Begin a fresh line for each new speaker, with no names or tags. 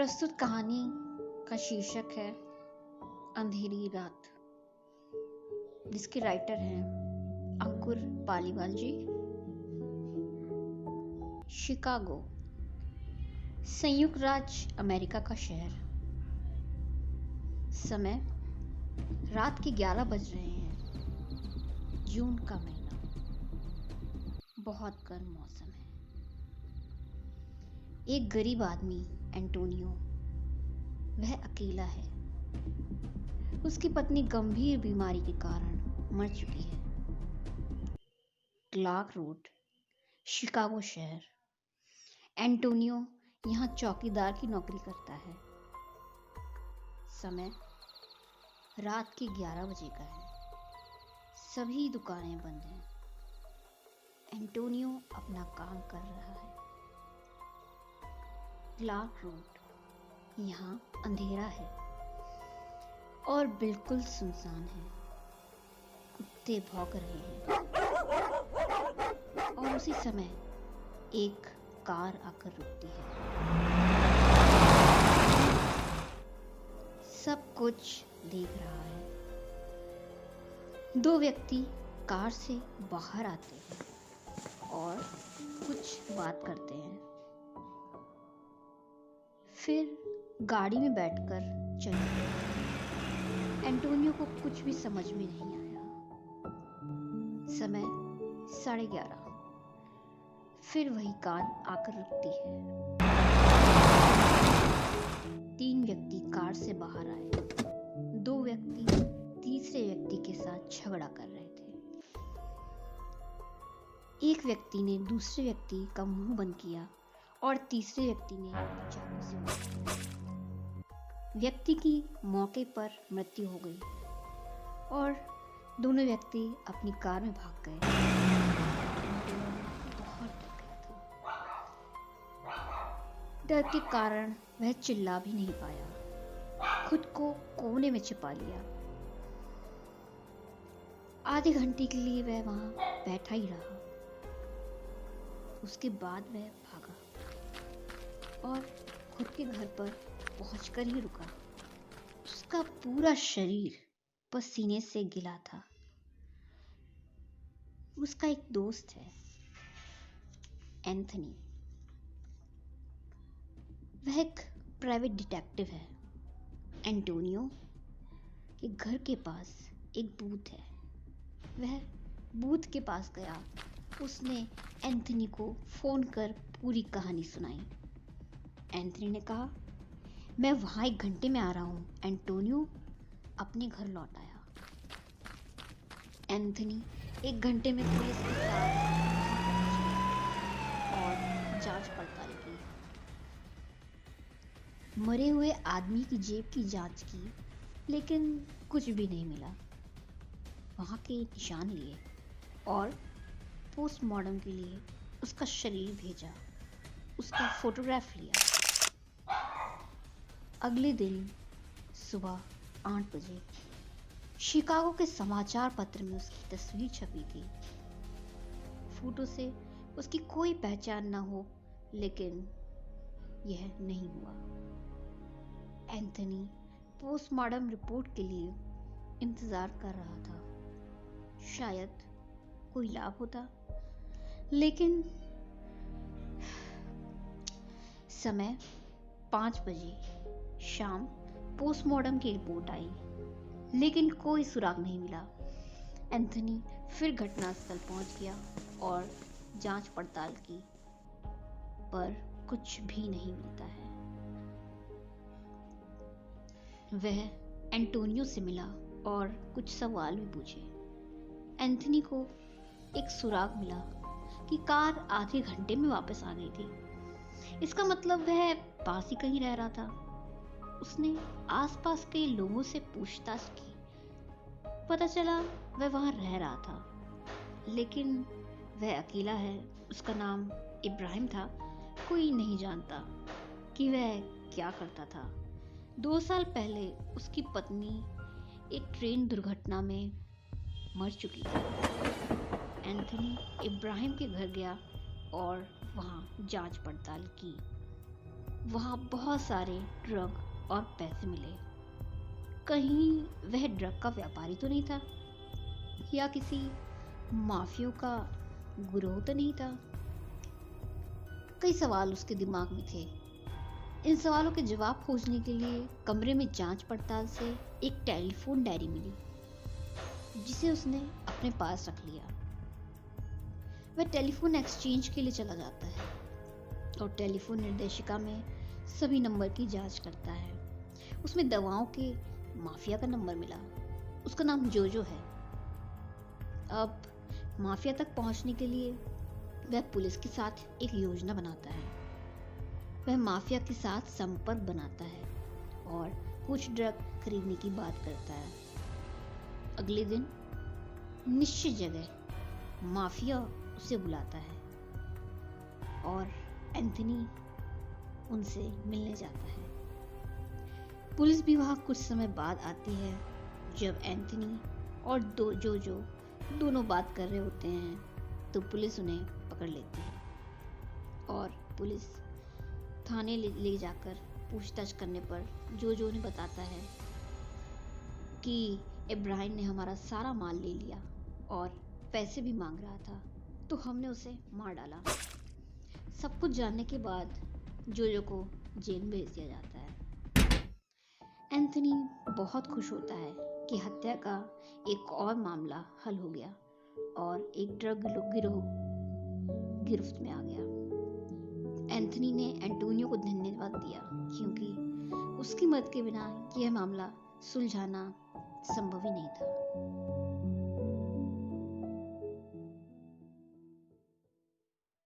प्रस्तुत कहानी का शीर्षक है अंधेरी रात, जिसके राइटर हैं अंकुर पालीवाल जी। शिकागो, संयुक्त राज्य अमेरिका का शहर। समय रात के 11 बज रहे हैं। जून का महीना, बहुत गर्म मौसम है। एक गरीब आदमी एंटोनियो, वह अकेला है। उसकी पत्नी गंभीर बीमारी के कारण मर चुकी है। क्लार्क रोड, शिकागो शहर। एंटोनियो यहाँ चौकीदार की नौकरी करता है। समय रात के 11 बजे का है। सभी दुकानें बंद हैं। एंटोनियो अपना काम कर रहा है। क्लार्क रोड, यहाँ अंधेरा है और बिल्कुल सुनसान है। कुत्ते भौंक रहे हैं और उसी समय एक कार आकर रुकती है। सब कुछ देख रहा है। 2 व्यक्ति कार से बाहर आते हैं और कुछ बात करते हैं। फिर गाड़ी में बैठकर चले गए। एंटोनियो को कुछ भी समझ में नहीं आया। समय 11:30। फिर वही कार आकर रुकती है। 3 व्यक्ति कार से बाहर आए। 2 व्यक्ति तीसरे व्यक्ति के साथ झगड़ा कर रहे थे। एक व्यक्ति ने दूसरे व्यक्ति का मुंह बंद किया और तीसरे व्यक्ति ने चाकू से मार दिया। व्यक्ति की मौके पर मृत्यु हो गई और दोनों व्यक्ति अपनी कार में भाग गए। बहुत डर गया था। डर के कारण वह चिल्ला भी नहीं पाया। खुद को कोने में छिपा लिया। आधे घंटे के लिए वह वहां बैठा ही रहा। उसके बाद वह भागा और खुद के घर पर पहुंचकर ही रुका। उसका पूरा शरीर पसीने से गिला था। उसका एक दोस्त है, एंथनी। वह एक प्राइवेट डिटेक्टिव है। एंटोनियो के घर के पास एक बूथ है। वह बूथ के पास गया। उसने एंथनी को फोन कर पूरी कहानी सुनाई। एंथनी ने कहा, मैं वहां 1 घंटे में आ रहा हूं। एंटोनियो अपने घर लौट आया। एंथनी 1 घंटे में पुलिस के साथ और जांच पड़ताल की। मरे हुए आदमी की जेब की जांच की, लेकिन कुछ भी नहीं मिला। वहां के निशान लिए और पोस्टमार्टम के लिए उसका शरीर भेजा। उसका फोटोग्राफ लिया। अगले दिन सुबह 8 बजे शिकागो के समाचार पत्र में उसकी तस्वीर छपी थी। फोटो से उसकी कोई पहचान ना हो, लेकिन यह नहीं हुआ। एंथनी पोस्टमार्टम रिपोर्ट के लिए इंतजार कर रहा था। शायद कोई लाभ होता, लेकिन समय 5 बजे शाम पोस्टमार्टम की रिपोर्ट आई, लेकिन कोई सुराग नहीं मिला। एंथनी फिर घटनास्थल पहुंच गया और जांच पड़ताल की, पर कुछ भी नहीं मिलता है। वह एंटोनियो से मिला और कुछ सवाल भी पूछे। एंथनी को एक सुराग मिला कि कार आधे घंटे में वापस आ गई थी। इसका मतलब वह पास ही कहीं रह रहा था। उसने आसपास के लोगों से पूछताछ की। पता चला वह वहां रह रहा था, लेकिन वह अकेला है। उसका नाम इब्राहिम था। कोई नहीं जानता कि वह क्या करता था। 2 साल पहले उसकी पत्नी एक ट्रेन दुर्घटना में मर चुकी थी। एंथनी इब्राहिम के घर गया और वहां जांच पड़ताल की। वहाँ बहुत सारे ड्रग और पैसे मिले। कहीं वह ड्रग का व्यापारी तो नहीं था, या किसी माफिया का गिरोह तो नहीं था? कई सवाल उसके दिमाग में थे। इन सवालों के जवाब खोजने के लिए कमरे में जांच पड़ताल से एक टेलीफोन डायरी मिली, जिसे उसने अपने पास रख लिया। वह टेलीफोन एक्सचेंज के लिए चला जाता है और टेलीफोन निर्देशिका में सभी नंबर की जांच करता है। उसमें दवाओं के माफिया का नंबर मिला। उसका नाम जोजो है। अब माफिया तक पहुंचने के लिए वह पुलिस के साथ एक योजना बनाता है। वह माफिया के साथ संपर्क बनाता है और कुछ ड्रग खरीदने की बात करता है। अगले दिन निश्चित जगह माफिया उसे बुलाता है और एंथनी उनसे मिलने जाता है। पुलिस भी वहां कुछ समय बाद आती है। जब एंथनी और जोजो दोनों बात कर रहे होते हैं तो पुलिस उन्हें पकड़ लेती है और पुलिस थाने ले जाकर पूछताछ करने पर जोजो ने बताता है कि इब्राहिम ने हमारा सारा माल ले लिया और पैसे भी मांग रहा था, तो हमने उसे मार डाला। सब कुछ जानने के बाद जोजो को जेल में भेज दिया जाता है। एंथनी बहुत खुश होता है कि हत्या का एक और मामला हल हो गया और एक ड्रग गिरोह गिरफ्त में आ गया। एंथनी ने एंटोनियो को धन्यवाद दिया क्योंकि उसकी मदद के बिना यह मामला सुलझाना संभव ही नहीं था।